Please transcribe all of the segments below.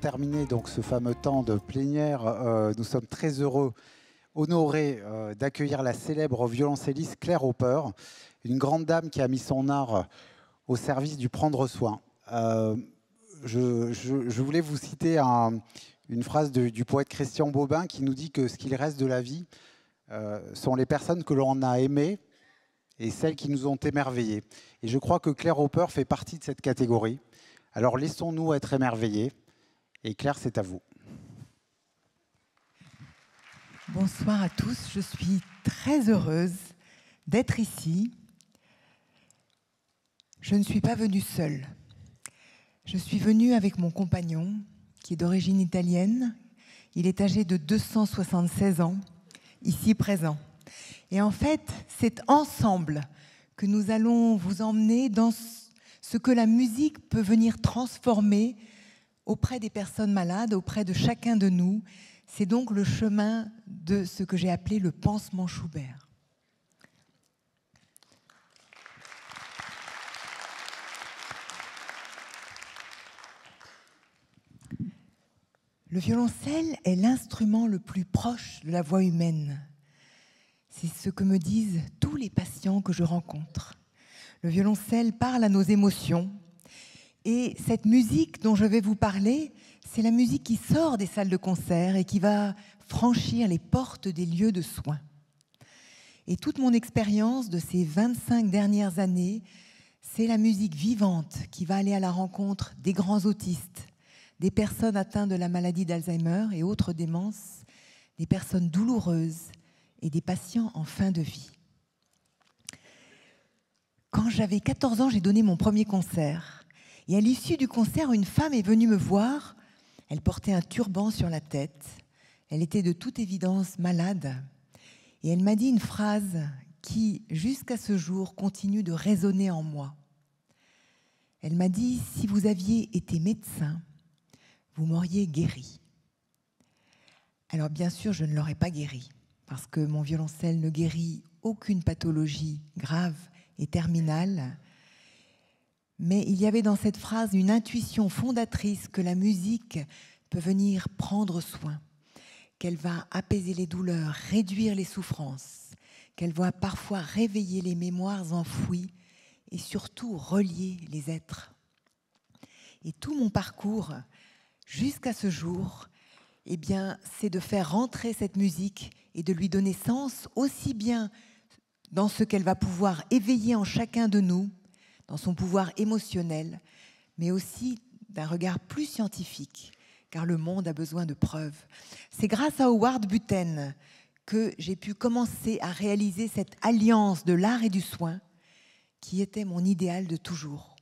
terminer donc ce fameux temps de plénière, nous sommes très honorés d'accueillir la célèbre violoncelliste Claire Hopper, une grande dame qui a mis son art au service du prendre soin. Je voulais vous citer une phrase du poète Christian Bobin qui nous dit que ce qu'il reste de la vie sont les personnes que l'on a aimées et celles qui nous ont émerveillés. Et je crois que Claire Hopper fait partie de cette catégorie. Alors laissons-nous être émerveillés. Et Claire, c'est à vous. Bonsoir à tous, je suis très heureuse d'être ici. Je ne suis pas venue seule. Je suis venue avec mon compagnon, qui est d'origine italienne. Il est âgé de 276 ans, ici présent. Et en fait, c'est ensemble que nous allons vous emmener dans ce que la musique peut venir transformer auprès des personnes malades, auprès de chacun de nous. C'est donc le chemin de ce que j'ai appelé le pansement Schubert. Le violoncelle est l'instrument le plus proche de la voix humaine. C'est ce que me disent tous les patients que je rencontre. Le violoncelle parle à nos émotions. Et cette musique dont je vais vous parler, c'est la musique qui sort des salles de concert et qui va franchir les portes des lieux de soins. Et toute mon expérience de ces 25 dernières années, c'est la musique vivante qui va aller à la rencontre des grands autistes, des personnes atteintes de la maladie d'Alzheimer et autres démences, des personnes douloureuses et des patients en fin de vie. Quand j'avais 14 ans, j'ai donné mon premier concert. Et à l'issue du concert, une femme est venue me voir. Elle portait un turban sur la tête. Elle était de toute évidence malade. Et elle m'a dit une phrase qui, jusqu'à ce jour, continue de résonner en moi. Elle m'a dit « Si vous aviez été médecin, vous m'auriez guéri. » Alors bien sûr, je ne l'aurais pas guéri, parce que mon violoncelle ne guérit aucune pathologie grave et terminale. Mais il y avait dans cette phrase une intuition fondatrice que la musique peut venir prendre soin, qu'elle va apaiser les douleurs, réduire les souffrances, qu'elle va parfois réveiller les mémoires enfouies et surtout relier les êtres. Et tout mon parcours, jusqu'à ce jour, eh bien, c'est de faire rentrer cette musique et de lui donner sens aussi bien dans ce qu'elle va pouvoir éveiller en chacun de nous, dans son pouvoir émotionnel, mais aussi d'un regard plus scientifique, car le monde a besoin de preuves. C'est grâce à Howard Buten que j'ai pu commencer à réaliser cette alliance de l'art et du soin qui était mon idéal de toujours.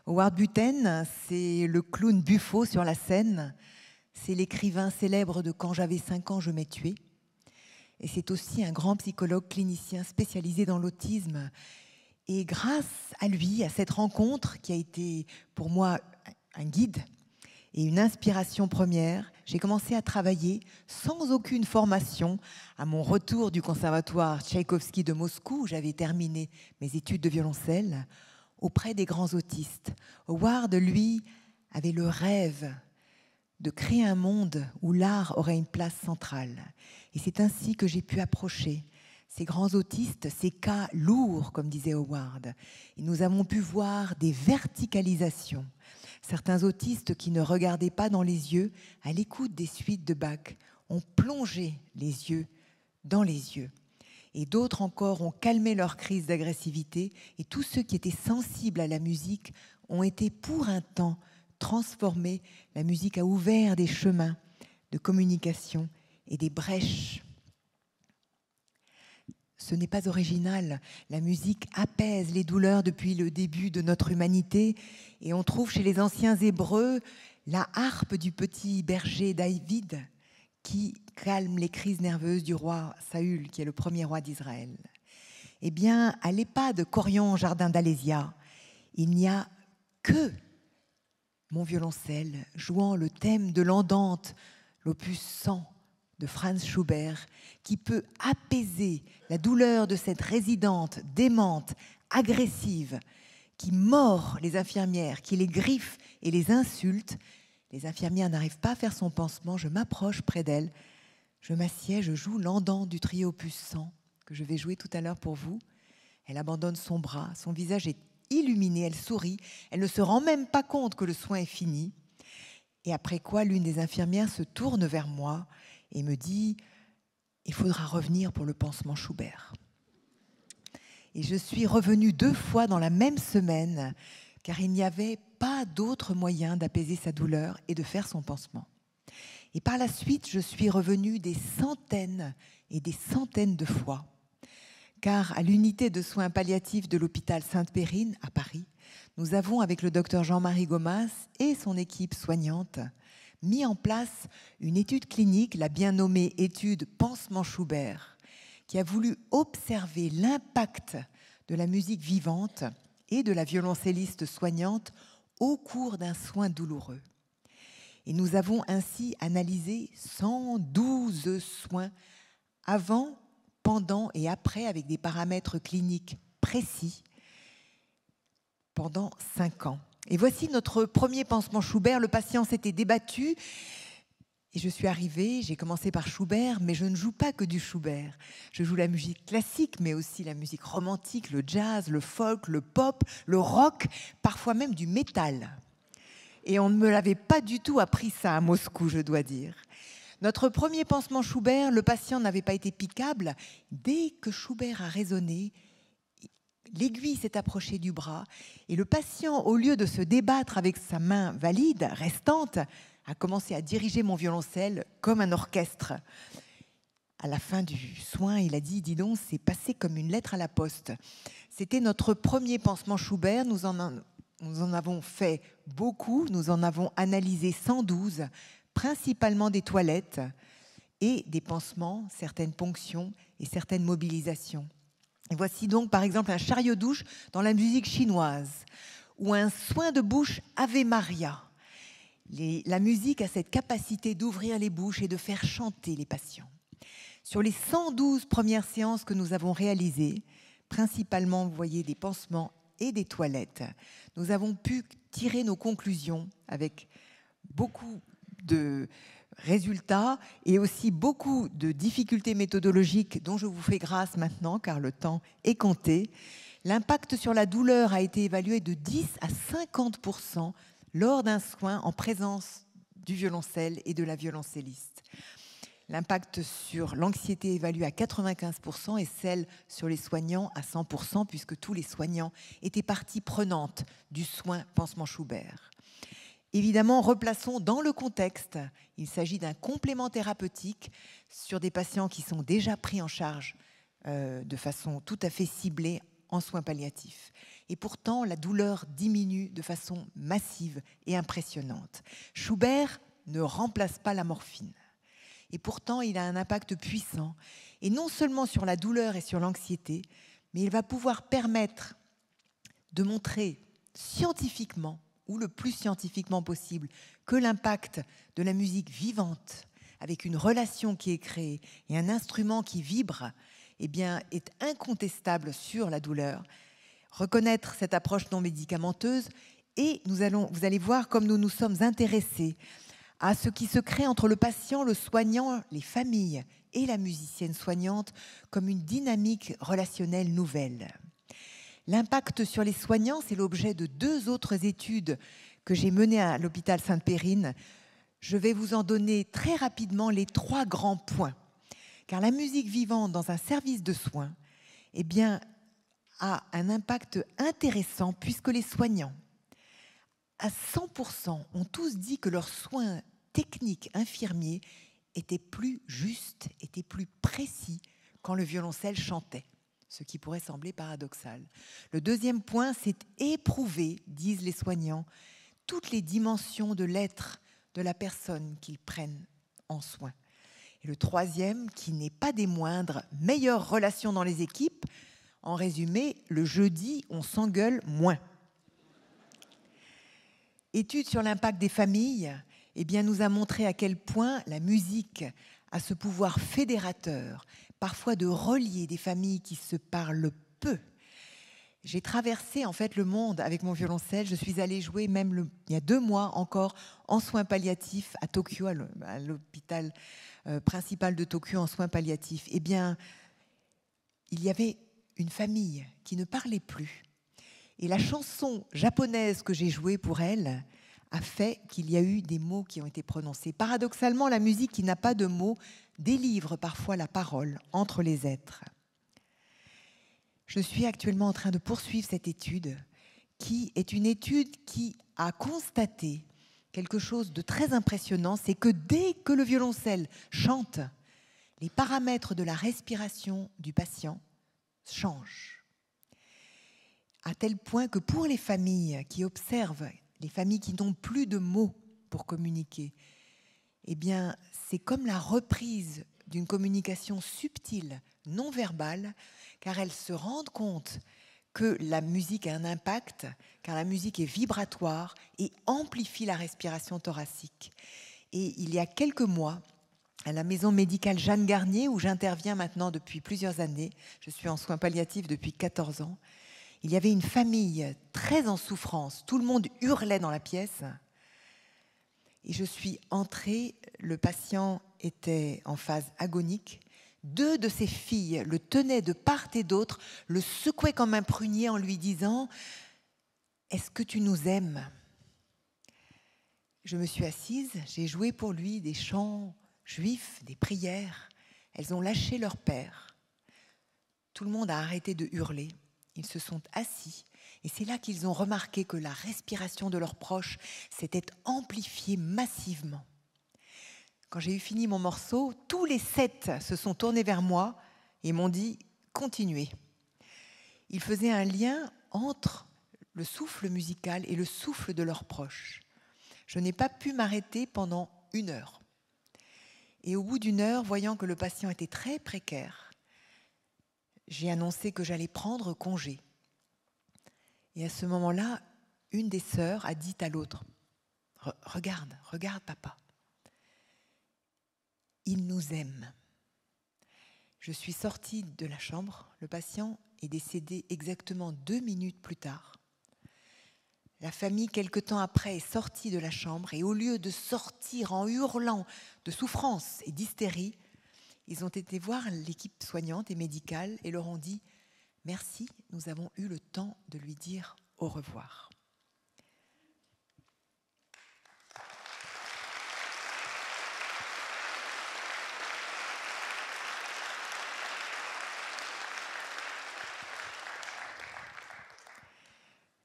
Howard Buten, c'est le clown buffo sur la scène, c'est l'écrivain célèbre de « Quand j'avais 5 ans, je m'ai tué ». Et c'est aussi un grand psychologue clinicien spécialisé dans l'autisme. Et grâce à lui, à cette rencontre qui a été pour moi un guide et une inspiration première, j'ai commencé à travailler sans aucune formation à mon retour du conservatoire Tchaïkovski de Moscou, où j'avais terminé mes études de violoncelle, auprès des grands autistes. Howard, lui, avait le rêve de créer un monde où l'art aurait une place centrale. Et c'est ainsi que j'ai pu approcher ces grands autistes, ces cas lourds, comme disait Howard. Et nous avons pu voir des verticalisations. Certains autistes qui ne regardaient pas dans les yeux, à l'écoute des suites de Bach, ont plongé les yeux dans les yeux. Et d'autres encore ont calmé leur crise d'agressivité. Et tous ceux qui étaient sensibles à la musique ont été pour un temps transformés. La musique a ouvert des chemins de communication et des brèches. Ce n'est pas original. La musique apaise les douleurs depuis le début de notre humanité. Et on trouve chez les anciens Hébreux la harpe du petit berger David qui calme les crises nerveuses du roi Saül, qui est le premier roi d'Israël. Eh bien, à l'EHPAD Corian Jardin d'Alésia, il n'y a que mon violoncelle jouant le thème de l'Andante, l'opus 100 de Franz Schubert, qui peut apaiser la douleur de cette résidente démente, agressive, qui mord les infirmières, qui les griffe et les insulte. Les infirmières n'arrivent pas à faire son pansement. Je m'approche près d'elle. Je m'assieds, je joue l'andant du trio opus 100 que je vais jouer tout à l'heure pour vous. Elle abandonne son bras. Son visage est illuminé. Elle sourit. Elle ne se rend même pas compte que le soin est fini. Et après quoi, l'une des infirmières se tourne vers moi et me dit « Il faudra revenir pour le pansement Schubert ». Et je suis revenue 2 fois dans la même semaine, car il n'y avait pas d'autre moyen d'apaiser sa douleur et de faire son pansement. Et par la suite, je suis revenue des centaines et des centaines de fois, car à l'unité de soins palliatifs de l'hôpital Sainte-Périne à Paris, nous avons, avec le docteur Jean-Marie Gomas et son équipe soignante, mis en place une étude clinique, la bien nommée étude Pansement Schubert, qui a voulu observer l'impact de la musique vivante et de la violoncelliste soignante au cours d'un soin douloureux. Et nous avons ainsi analysé 112 soins avant, pendant et après, avec des paramètres cliniques précis, pendant 5 ans. Et voici notre premier pansement Schubert. Le patient s'était débattu et je suis arrivée, j'ai commencé par Schubert, mais je ne joue pas que du Schubert. Je joue la musique classique, mais aussi la musique romantique, le jazz, le folk, le pop, le rock, parfois même du métal. Et on ne me l'avait pas du tout appris ça à Moscou, je dois dire. Notre premier pansement Schubert, le patient n'avait pas été piquable. Dès que Schubert a résonné, l'aiguille s'est approchée du bras et le patient, au lieu de se débattre avec sa main valide, restante, a commencé à diriger mon violoncelle comme un orchestre. À la fin du soin, il a dit « Dis donc, c'est passé comme une lettre à la poste ». C'était notre premier pansement Schubert. Nous en avons fait beaucoup. Nous en avons analysé 112, principalement des toilettes et des pansements, certaines ponctions et certaines mobilisations. Et voici donc par exemple un chariot-douche dans la musique chinoise ou un soin de bouche Ave Maria. La musique a cette capacité d'ouvrir les bouches et de faire chanter les patients. Sur les 112 premières séances que nous avons réalisées, principalement, vous voyez, des pansements et des toilettes, nous avons pu tirer nos conclusions avec beaucoup de résultats et aussi beaucoup de difficultés méthodologiques dont je vous fais grâce maintenant car le temps est compté. L'impact sur la douleur a été évalué de 10 à 50% lors d'un soin en présence du violoncelle et de la violoncelliste. L'impact sur l'anxiété est évalué à 95% et celle sur les soignants à 100% puisque tous les soignants étaient partie prenante du soin pansement Schubert. Évidemment, replaçons dans le contexte. Il s'agit d'un complément thérapeutique sur des patients qui sont déjà pris en charge de façon tout à fait ciblée en soins palliatifs. Et pourtant, la douleur diminue de façon massive et impressionnante. Schubert ne remplace pas la morphine. Et pourtant, il a un impact puissant. Et non seulement sur la douleur et sur l'anxiété, mais il va pouvoir permettre de montrer scientifiquement, ou le plus scientifiquement possible, que l'impact de la musique vivante, avec une relation qui est créée et un instrument qui vibre, eh bien, est incontestable sur la douleur. Reconnaître cette approche non médicamenteuse et vous allez voir comme nous nous sommes intéressés à ce qui se crée entre le patient, le soignant, les familles et la musicienne soignante comme une dynamique relationnelle nouvelle. L'impact sur les soignants, c'est l'objet de 2 autres études que j'ai menées à l'hôpital Sainte-Périne. Je vais vous en donner très rapidement les 3 grands points. Car la musique vivante dans un service de soins eh bien, a un impact intéressant puisque les soignants, à 100%, ont tous dit que leurs soins techniques infirmiers étaient plus justes, étaient plus précis quand le violoncelle chantait, ce qui pourrait sembler paradoxal. Le deuxième point, c'est éprouver, disent les soignants, toutes les dimensions de l'être de la personne qu'ils prennent en soin. Et le troisième, qui n'est pas des moindres, meilleure relation dans les équipes. En résumé, le jeudi, on s'engueule moins. Étude sur l'impact des familles eh bien, nous a montré à quel point la musique a ce pouvoir fédérateur, parfois de relier des familles qui se parlent peu. J'ai traversé en fait le monde avec mon violoncelle. Je suis allée jouer même il y a 2 mois encore en soins palliatifs à Tokyo, à l'hôpital principal de Tokyo en soins palliatifs. Eh bien, il y avait une famille qui ne parlait plus. Et la chanson japonaise que j'ai jouée pour elle a fait qu'il y a eu des mots qui ont été prononcés. Paradoxalement, la musique qui n'a pas de mots délivre parfois la parole entre les êtres. Je suis actuellement en train de poursuivre cette étude qui est une étude qui a constaté quelque chose de très impressionnant, c'est que dès que le violoncelle chante, les paramètres de la respiration du patient changent. À tel point que pour les familles qui observent, les familles qui n'ont plus de mots pour communiquer, eh bien, c'est comme la reprise d'une communication subtile, non verbale, car elles se rendent compte que la musique a un impact, car la musique est vibratoire et amplifie la respiration thoracique. Et il y a quelques mois, à la maison médicale Jeanne Garnier, où j'interviens maintenant depuis plusieurs années, je suis en soins palliatifs depuis 14 ans, il y avait une famille très en souffrance, tout le monde hurlait dans la pièce, et je suis entrée, le patient était en phase agonique, 2 de ses filles le tenaient de part et d'autre, le secouaient comme un prunier en lui disant « Est-ce que tu nous aimes ?» Je me suis assise, j'ai joué pour lui des chants juifs, des prières. Elles ont lâché leur père. Tout le monde a arrêté de hurler. Ils se sont assis. Et c'est là qu'ils ont remarqué que la respiration de leurs proches s'était amplifiée massivement. Quand j'ai eu fini mon morceau, tous les 7 se sont tournés vers moi et m'ont dit « Continuez ». Ils faisaient un lien entre le souffle musical et le souffle de leurs proches. Je n'ai pas pu m'arrêter pendant 1 heure. Et au bout d'1 heure, voyant que le patient était très précaire, j'ai annoncé que j'allais prendre congé. Et à ce moment-là, une des sœurs a dit à l'autre « Regarde, regarde papa. Il nous aime. » Je suis sortie de la chambre, le patient est décédé exactement 2 minutes plus tard. La famille, quelque temps après, est sortie de la chambre et au lieu de sortir en hurlant de souffrance et d'hystérie, ils ont été voir l'équipe soignante et médicale et leur ont dit « Merci, nous avons eu le temps de lui dire au revoir ».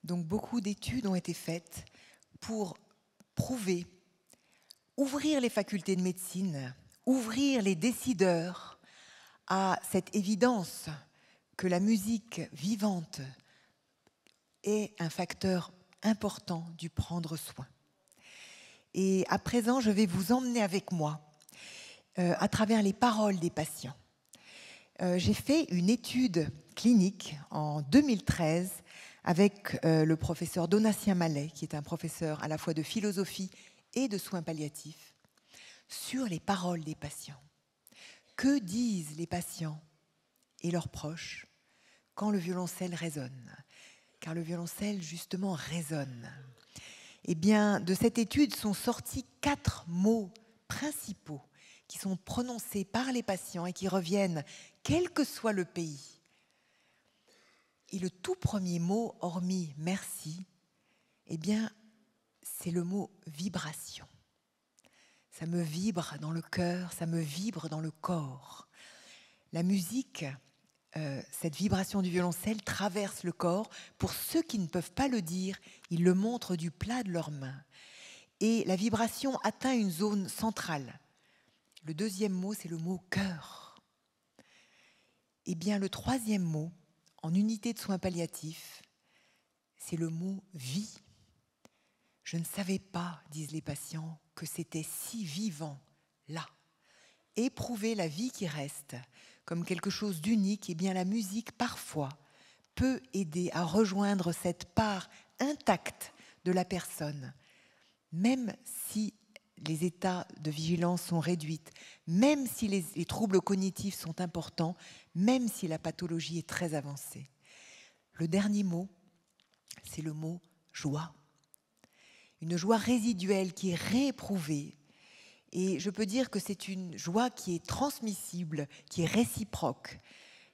Donc beaucoup d'études ont été faites pour prouver, ouvrir les facultés de médecine, ouvrir les décideurs à cette évidence que la musique vivante est un facteur important du prendre soin. Et à présent, je vais vous emmener avec moi à travers les paroles des patients. J'ai fait une étude clinique en 2013 avec le professeur Donatien Mallet, qui est un professeur à la fois de philosophie et de soins palliatifs, sur les paroles des patients. Que disent les patients et leurs proches quand le violoncelle résonne? Car le violoncelle, justement, résonne. Eh bien, de cette étude sont sortis 4 mots principaux qui sont prononcés par les patients et qui reviennent, quel que soit le pays. Et le tout premier mot, hormis merci, eh bien, c'est le mot vibration. Ça me vibre dans le cœur, ça me vibre dans le corps. La musique, cette vibration du violoncelle traverse le corps. Pour ceux qui ne peuvent pas le dire, ils le montrent du plat de leurs mains. Et la vibration atteint une zone centrale. Le deuxième mot, c'est le mot cœur. Eh bien, le troisième mot, en unité de soins palliatifs, c'est le mot vie. Je ne savais pas, disent les patients, que c'était si vivant là. Éprouver la vie qui reste comme quelque chose d'unique, eh bien la musique parfois peut aider à rejoindre cette part intacte de la personne, même si les états de vigilance sont réduits, même si les troubles cognitifs sont importants, même si la pathologie est très avancée. Le dernier mot, c'est le mot joie. Une joie résiduelle qui est rééprouvée. Et je peux dire que c'est une joie qui est transmissible, qui est réciproque,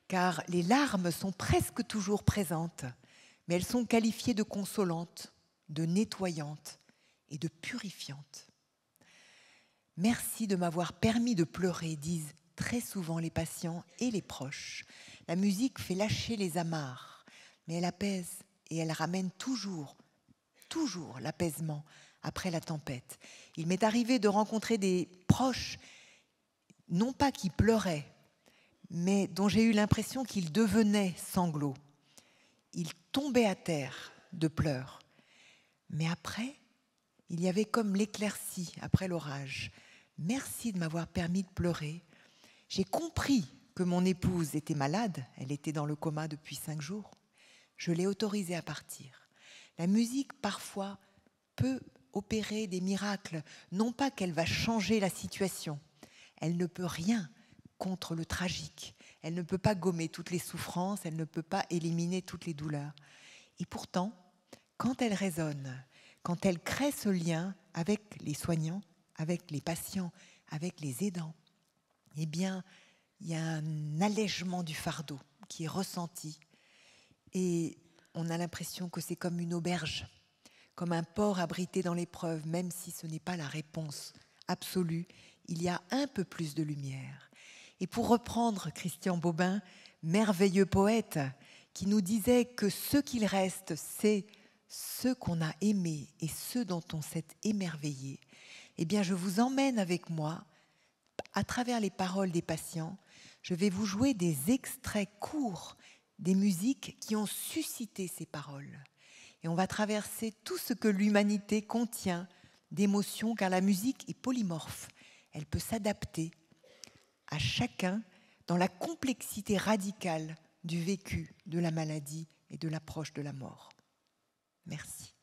car les larmes sont presque toujours présentes, mais elles sont qualifiées de consolantes, de nettoyantes et de purifiantes. Merci de m'avoir permis de pleurer, disent très souvent les patients et les proches. La musique fait lâcher les amarres, mais elle apaise et elle ramène toujours l'apaisement après la tempête. Il m'est arrivé de rencontrer des proches, non pas qui pleuraient, mais dont j'ai eu l'impression qu'ils devenaient sanglots. Ils tombaient à terre de pleurs. Mais après, il y avait comme l'éclaircie après l'orage. Merci de m'avoir permis de pleurer. J'ai compris que mon épouse était malade, elle était dans le coma depuis 5 jours. Je l'ai autorisée à partir. La musique, parfois, peut opérer des miracles. Non pas qu'elle va changer la situation. Elle ne peut rien contre le tragique. Elle ne peut pas gommer toutes les souffrances, elle ne peut pas éliminer toutes les douleurs. Et pourtant, quand elle résonne, quand elle crée ce lien avec les soignants, avec les patients, avec les aidants, eh bien, il y a un allègement du fardeau qui est ressenti. Et on a l'impression que c'est comme une auberge, comme un port abrité dans l'épreuve, même si ce n'est pas la réponse absolue, il y a un peu plus de lumière. Et pour reprendre Christian Bobin, merveilleux poète, qui nous disait que ce qu'il reste, c'est ceux qu'on a aimés et ceux dont on s'est émerveillé, eh bien je vous emmène avec moi, à travers les paroles des patients, je vais vous jouer des extraits courts des musiques qui ont suscité ces paroles. Et on va traverser tout ce que l'humanité contient d'émotions, car la musique est polymorphe. Elle peut s'adapter à chacun dans la complexité radicale du vécu, de la maladie et de l'approche de la mort. Merci.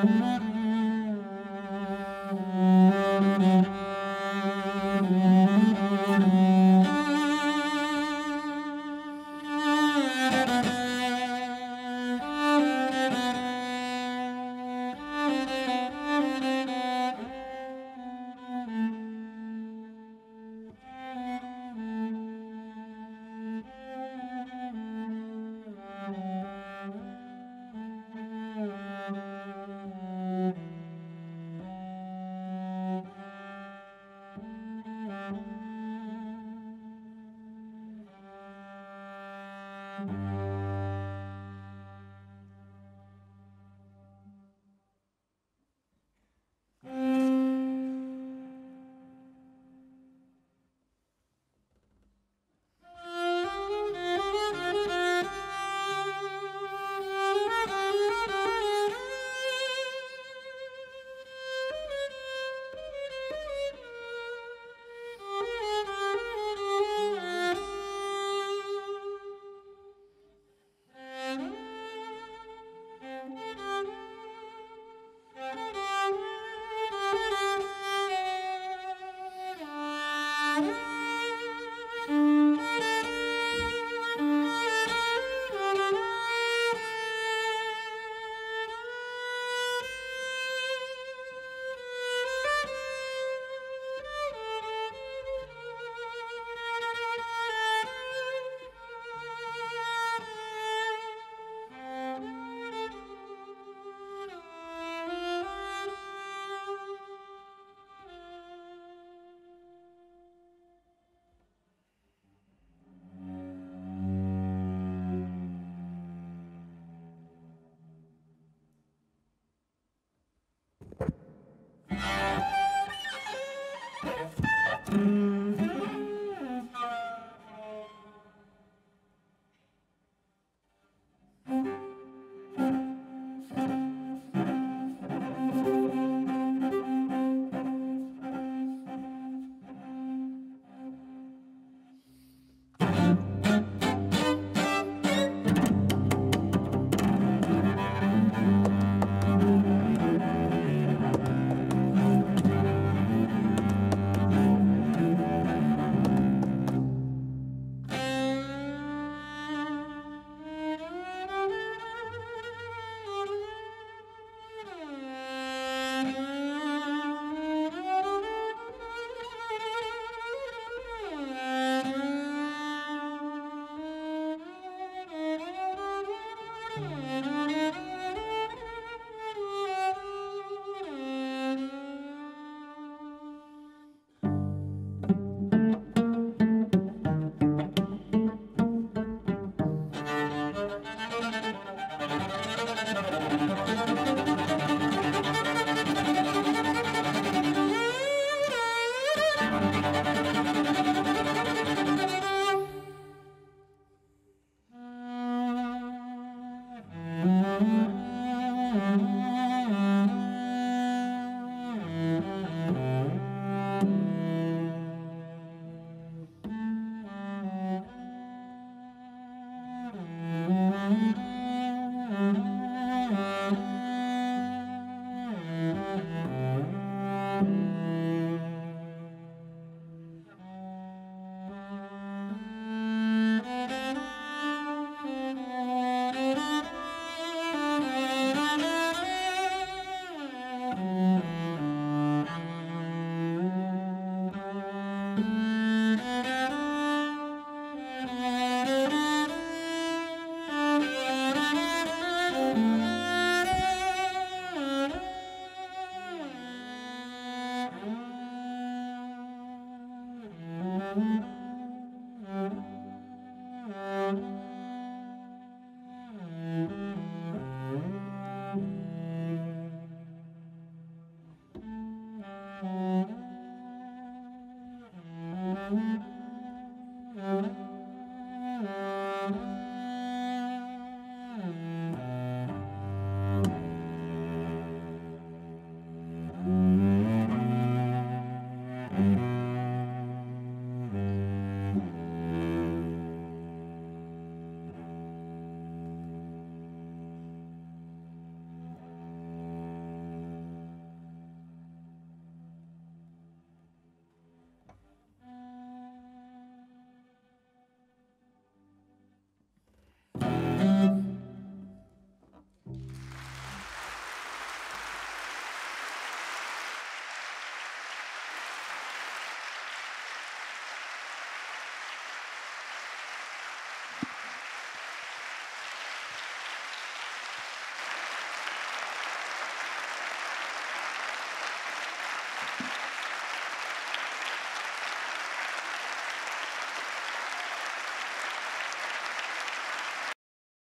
Thank you.